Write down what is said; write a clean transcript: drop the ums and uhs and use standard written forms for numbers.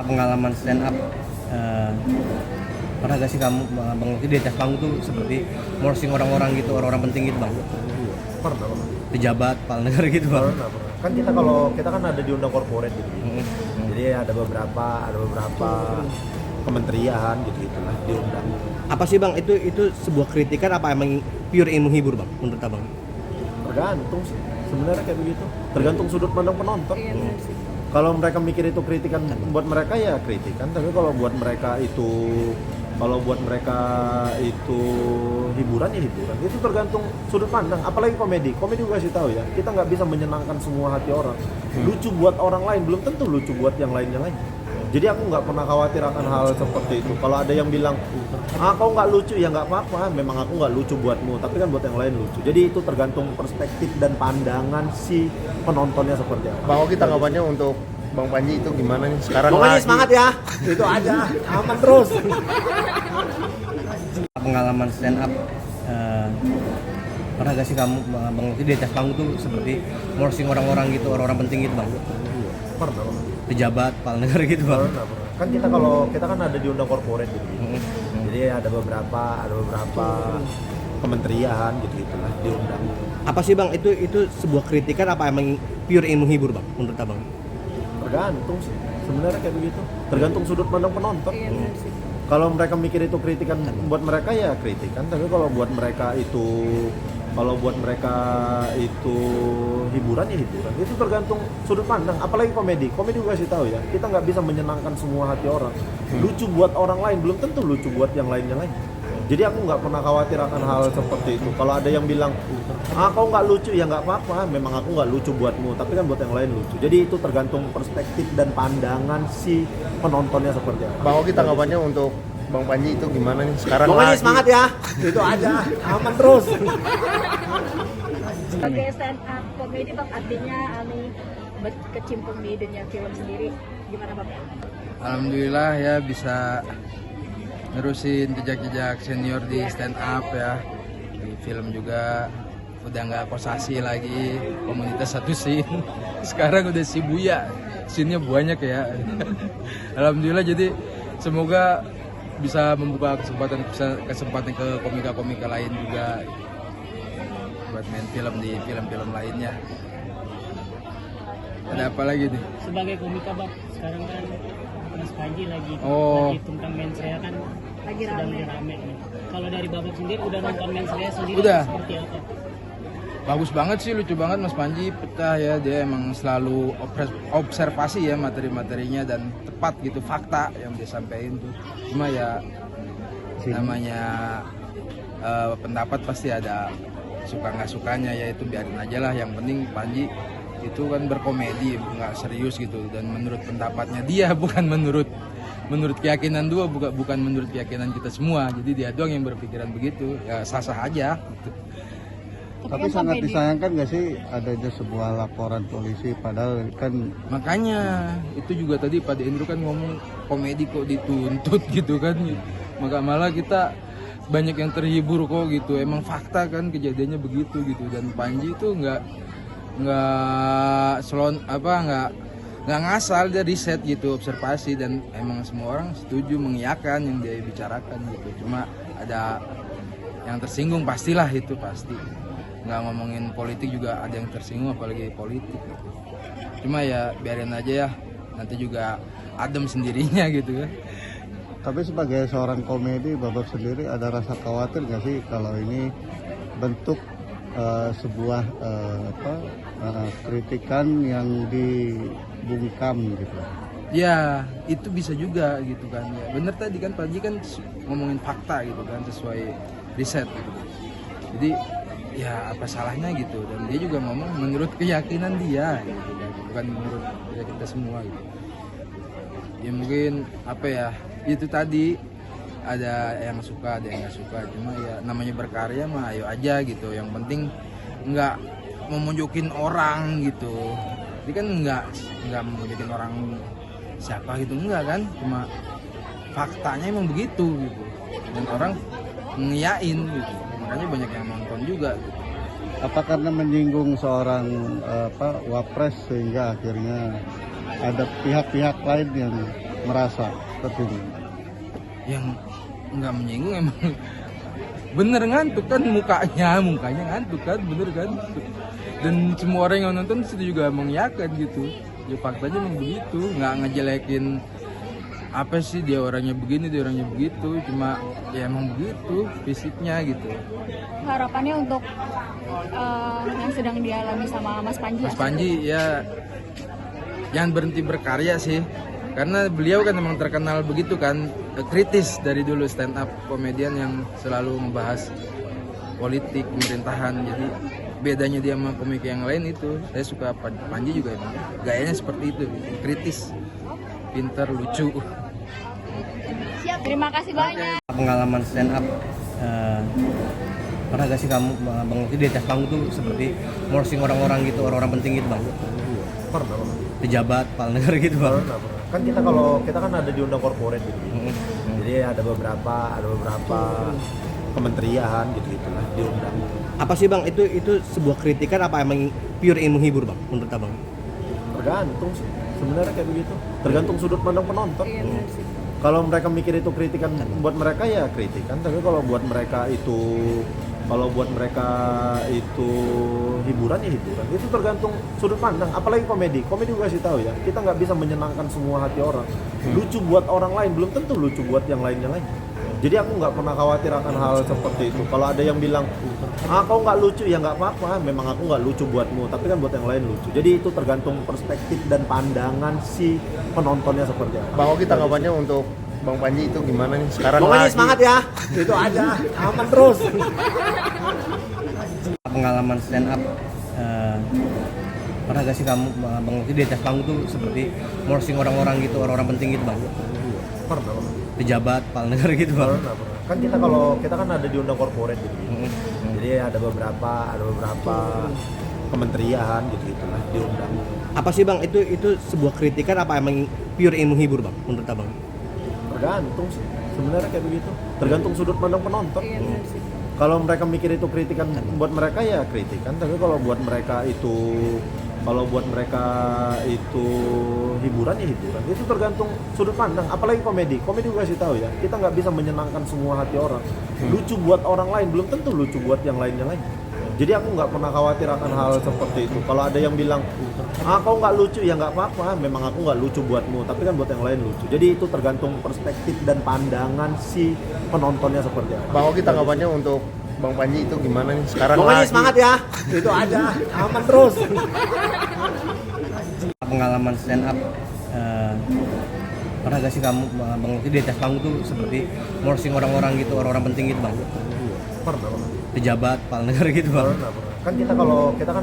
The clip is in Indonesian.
Pengalaman stand up, pernah gak sih kamu Bang Loki di atas panggung tuh seperti morsing orang-orang gitu, orang-orang penting gitu Bang? Pernah. Pejabat, kepala negara gitu Bang? Pernah. Kan kita kan ada di undang corporate gitu. Jadi ada beberapa kementerian gitu lah diundang. Apa sih Bang, itu sebuah kritikan apa emang pure ilmu menghibur Bang, menurut Abang? Tergantung sih, sebenarnya kayak begitu. Tergantung sudut pandang penonton. Kalau mereka mikir itu kritikan buat mereka ya kritikan, tapi kalau buat mereka itu hiburan ya hiburan. Itu tergantung sudut pandang. Apalagi komedi gue kasih tahu ya, kita nggak bisa menyenangkan semua hati orang. Lucu buat orang lain belum tentu lucu buat yang lainnya lagi. Jadi aku nggak pernah khawatir akan hal seperti itu. Kalau ada yang bilang, kau nggak lucu, ya nggak apa-apa. Memang aku nggak lucu buatmu, tapi kan buat yang lain lucu. Jadi itu tergantung perspektif dan pandangan si penontonnya seperti apa. Bang Oki, tanggapannya untuk Bang Panji itu gimana nih sekarang? Pokoknya lagi semangat ya, itu aja, aman terus. Pengalaman stand up, pernah gak sih kamu Bang Loki di atas panggung tuh seperti morsing orang-orang gitu, orang-orang penting gitu Bang? Pernah. Pejabat, kepala negara gitu Bang? Pernah. Kan kita kan ada di undang corporate gitu. Jadi ada beberapa kementerian gitu lah diundang. Apa sih Bang, itu sebuah kritikan apa emang pure ilmu menghibur Bang, menurut Abang? Tergantung sih, sebenarnya kayak begitu. Tergantung sudut pandang penonton. Kalau mereka mikir itu kritikan buat mereka ya kritikan, tapi kalau buat mereka itu hiburan ya hiburan. Itu tergantung sudut pandang. Apalagi komedi gue kasih tahu ya, kita nggak bisa menyenangkan semua hati orang. Lucu buat orang lain belum tentu lucu buat yang lainnya lagi. Jadi aku nggak pernah khawatir akan hal seperti itu. Kalau ada yang bilang, kau nggak lucu, ya nggak apa-apa. Memang aku nggak lucu buatmu, tapi kan buat yang lain lucu. Jadi itu tergantung perspektif dan pandangan si penontonnya seperti apa. Bang Oki, tanggapannya untuk Bang Panji itu gimana nih sekarang? Pokoknya lagi semangat ya, itu aja, aman terus. Sebagai stand up komedi Bang, artinya berkecimpung di dunia film sendiri, gimana Bang? Alhamdulillah ya bisa nerusin jejak-jejak senior di stand up ya, di film juga udah nggak kosasi lagi, komunitas satu scene. Sekarang udah Shibuya, scene-nya banyak ya. Alhamdulillah, jadi semoga bisa membuka kesempatan ke komika-komika lain juga buat main film di film-film lainnya. Ada apa lagi nih? Sebagai komika Bang, sekarang kan Mas Panji lagi tentang mensrea kan Lagi sedang rame. rame nih. Kalau dari Babak sendiri udah nonton mensrea sendiri Udah. seperti apa? Bagus banget sih, lucu banget Mas Panji, pecah ya, dia emang selalu observasi ya materi-materinya dan tepat gitu, fakta yang dia sampaikan tuh. Cuma ya namanya pendapat pasti ada suka nggak sukanya, ya itu biarin aja lah. Yang penting Panji itu kan berkomedi, nggak serius gitu, dan menurut pendapatnya dia, bukan menurut keyakinan bukan menurut keyakinan kita semua. Jadi dia doang yang berpikiran begitu, ya sah-sah aja gitu. Tapi sangat disayangkan nggak sih adanya sebuah laporan polisi, padahal kan Makanya itu juga tadi Pak Indro kan ngomong komedi kok dituntut gitu kan, maka malah kita banyak yang terhibur kok gitu. Emang fakta kan kejadiannya begitu gitu, dan Panji itu nggak ngasal, dia riset gitu, observasi, dan emang semua orang setuju mengiyakan yang dia bicarakan gitu. Cuma ada yang tersinggung, pastilah, itu pasti. Nggak ngomongin politik juga ada yang tersinggung, apalagi politik gitu. Cuma ya biarin aja ya, nanti juga adem sendirinya gitu kan. tapi sebagai seorang komedi, Babak sendiri ada rasa khawatir nggak sih kalau ini bentuk sebuah kritikan yang dibungkam gitu? Ya itu bisa juga gitu kan ya. Bener tadi kan Panji kan ngomongin fakta gitu kan, sesuai riset gitu. Jadi ya apa salahnya gitu, dan dia juga ngomong menurut keyakinan dia gitu kan, bukan menurut kita semua gitu. Ya mungkin apa ya, itu tadi ada yang suka ada yang nggak suka, cuma ya namanya berkarya mah ayo aja gitu. Yang penting nggak memunjukin orang gitu. Jadi kan nggak memunjukin orang siapa gitu, enggak kan, cuma faktanya emang begitu gitu, dan orang ngiyain gitu, makanya banyak yang nonton juga gitu. Apa karena menyinggung seorang wapres sehingga akhirnya ada pihak-pihak lain yang merasa seperti ini? Yang nggak menyinggung emang bener ngantuk kan, mukanya ngantuk kan, bener kan. Dan semua orang yang nonton itu juga mengiyakan gitu. Ya faktanya emang begitu, nggak ngejelekin apa sih dia orangnya begini, dia orangnya begitu, cuma ya emang begitu fisiknya gitu. Harapannya untuk yang sedang dialami sama Mas Panji. Mas Panji ya jangan berhenti berkarya sih, karena beliau kan memang terkenal begitu kan, kritis dari dulu, stand up komedian yang selalu membahas politik pemerintahan. Jadi bedanya dia sama komik yang lain itu, saya suka Panji juga emang gayanya seperti itu, kritis, pintar, lucu. Siap, terima kasih banyak. Pengalaman stand up, pernah gak sih kamu bang di atas panggung tuh seperti morsing orang-orang gitu, orang-orang penting gitu bang? Pernah. Pejabat, kepala negara gitu bang? Pernah. Kan kita kan ada di undang corporate gitu. Jadi ada beberapa kementerian gitu lah diundang. Apa sih bang, itu sebuah kritikan apa emang pure ingin menghibur bang menurut abang? Tergantung sih. Sebenarnya kayak begitu. Tergantung sudut pandang penonton. Kalau mereka mikir itu kritikan buat mereka ya kritikan, tapi kalau buat mereka itu hiburan ya hiburan. Itu tergantung sudut pandang. Apalagi komedi juga kasih tahu ya, kita nggak bisa menyenangkan semua hati orang. Lucu buat orang lain belum tentu lucu buat yang lainnya lagi. Jadi aku nggak pernah khawatir akan hal seperti itu. Kalau ada yang bilang, kau nggak lucu, ya nggak apa-apa. Memang aku nggak lucu buatmu, tapi kan buat yang lain lucu. Jadi itu tergantung perspektif dan pandangan si penontonnya seperti apa. Bang Oki, tanggapannya untuk Bang Panji itu gimana nih sekarang? Pokoknya lagi semangat ya, itu aja, aman terus. Pengalaman stand up, pernah gak sih kamu bang di atas panggung tuh seperti morsing orang-orang gitu, orang-orang penting gitu bang? Pernah. Pejabat, kepala negara gitu bang? Pernah. Kan kita kan ada di undang corporate gitu. Jadi ada beberapa kementerian gitu lah diundang. Apa sih bang, itu sebuah kritikan apa emang pure ingin menghibur bang menurut abang? Tergantung sih. Sebenarnya kayak begitu. Tergantung sudut pandang penonton. Kalau mereka mikir itu kritikan buat mereka ya kritikan, tapi kalau buat mereka itu hiburan ya hiburan. Itu tergantung sudut pandang. Apalagi komedi juga kasih tahu ya, kita nggak bisa menyenangkan semua hati orang. Lucu buat orang lain belum tentu lucu buat yang lainnya lagi. Jadi aku nggak pernah khawatir akan hal seperti itu. Kalau ada yang bilang, kau nggak lucu, ya nggak apa-apa. Memang aku nggak lucu buatmu, tapi kan buat yang lain lucu. Jadi itu tergantung perspektif dan pandangan si penontonnya seperti apa. Bang Oki, tanggapannya untuk Bang Panji itu gimana nih sekarang? Pokoknya lagi semangat ya, itu aja, aman terus. Pengalaman stand up, pernah gak sih kamu bang di atas panggung tuh seperti morsing orang-orang gitu, orang-orang penting gitu bang? Pernah. Pejabat, kepala negara gitu bang? Kan kita kan